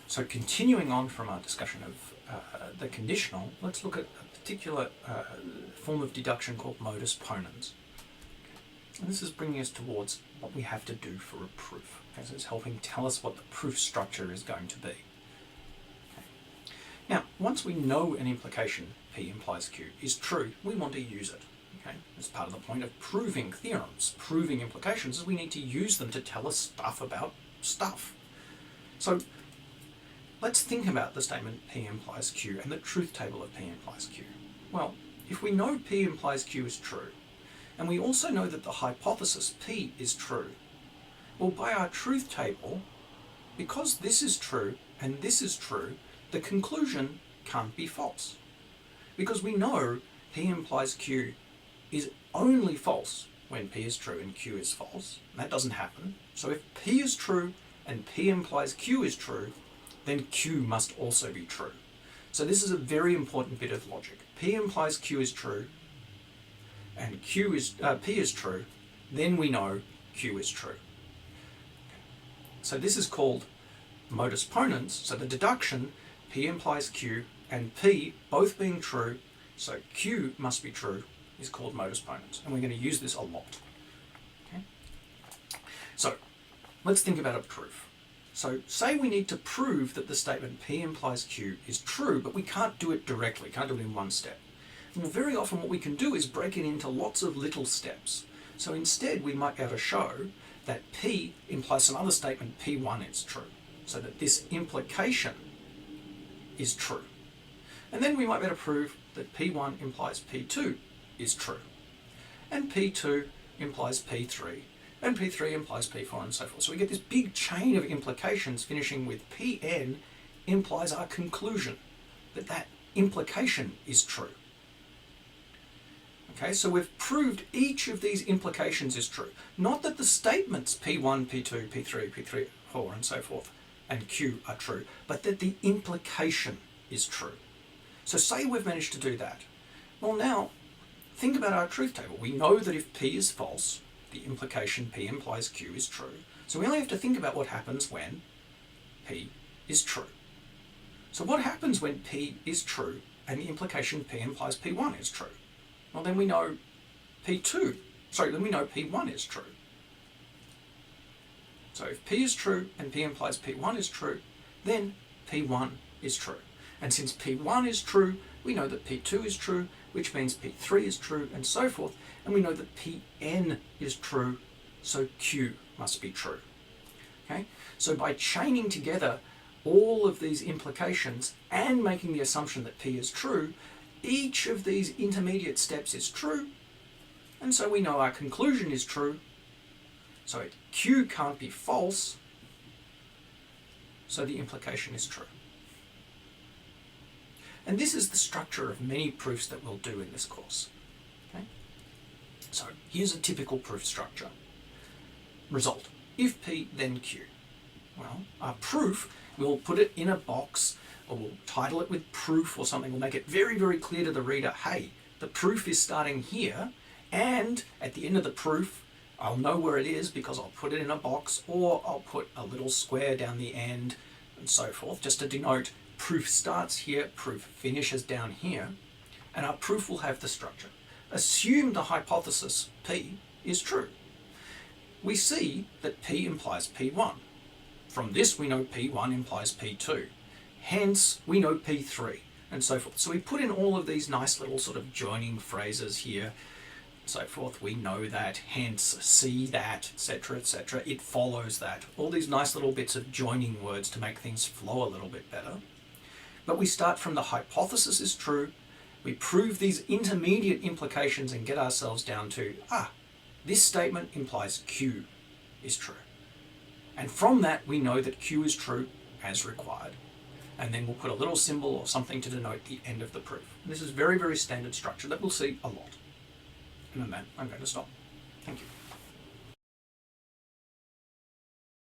So continuing on from our discussion of the conditional, let's look at a particular form of deduction called modus ponens. And this is bringing us towards what we have to do for a proof. Okay, so it's helping tell us what the proof structure is going to be. Okay. Now, once we know an implication, P implies Q, is true, we want to use it. Okay? As part of the point of proving theorems, proving implications, is we need to use them to tell us stuff about stuff. So let's think about the statement P implies Q and the truth table of P implies Q. Well, if we know P implies Q is true, and we also know that the hypothesis P is true, well, by our truth table, because this is true and this is true, the conclusion can't be false. Because we know P implies Q is only false when P is true and Q is false. And that doesn't happen. So if P is true and P implies Q is true, then Q must also be true. So this is a very important bit of logic. P implies Q is true, and P is true, then we know Q is true. So this is called modus ponens. So the deduction, P implies Q, and P both being true, so Q must be true, is called modus ponens. And we're going to use this a lot. Okay? So let's think about a proof. So say we need to prove that the statement P implies Q is true, but we can't do it directly, can't do it in one step. Well, very often what we can do is break it into lots of little steps. So instead we might be able to show that P implies some other statement, P1 is true, so that this implication is true. And then we might be able to prove that P1 implies P2 is true, and P2 implies P3, and P3 implies P4, and so forth. So we get this big chain of implications finishing with Pn implies our conclusion that that implication is true. Okay, so we've proved each of these implications is true. Not that the statements P1, P2, P3, P4, and so forth, and Q are true, but that the implication is true. So say we've managed to do that. Well, now, think about our truth table. We know that if P is false, the implication P implies Q is true. So we only have to think about what happens when P is true. So what happens when P is true and the implication P implies P1 is true? Well, then we know then we know P1 is true. So if P is true and P implies P1 is true, then P1 is true. And since P1 is true, we know that P2 is true, which means P3 is true, and so forth. And we know that Pn is true, so Q must be true. Okay? So by chaining together all of these implications and making the assumption that P is true, each of these intermediate steps is true, and so we know our conclusion is true. So Q can't be false, so the implication is true. And this is the structure of many proofs that we'll do in this course. Okay? So here's a typical proof structure. Result, if P, then Q. Well, our proof, we'll put it in a box, or we'll title it with proof or something. We'll make it very, very clear to the reader, hey, the proof is starting here, and at the end of the proof, I'll know where it is because I'll put it in a box, or I'll put a little square down the end, and so forth, just to denote proof starts here, proof finishes down here, and our proof will have the structure. Assume the hypothesis P is true. We see that P implies P1. From this we know P1 implies P2. Hence we know P3, and so forth. So we put in all of these nice little sort of joining phrases here, so forth. We know that, hence, see that, etc., etc. It follows that. All these nice little bits of joining words to make things flow a little bit better. But we start from the hypothesis is true, we prove these intermediate implications and get ourselves down to, this statement implies Q is true. And from that we know that Q is true as required. And then we'll put a little symbol or something to denote the end of the proof. And this is very, very standard structure that we'll see a lot. And on that, I'm going to stop. Thank you.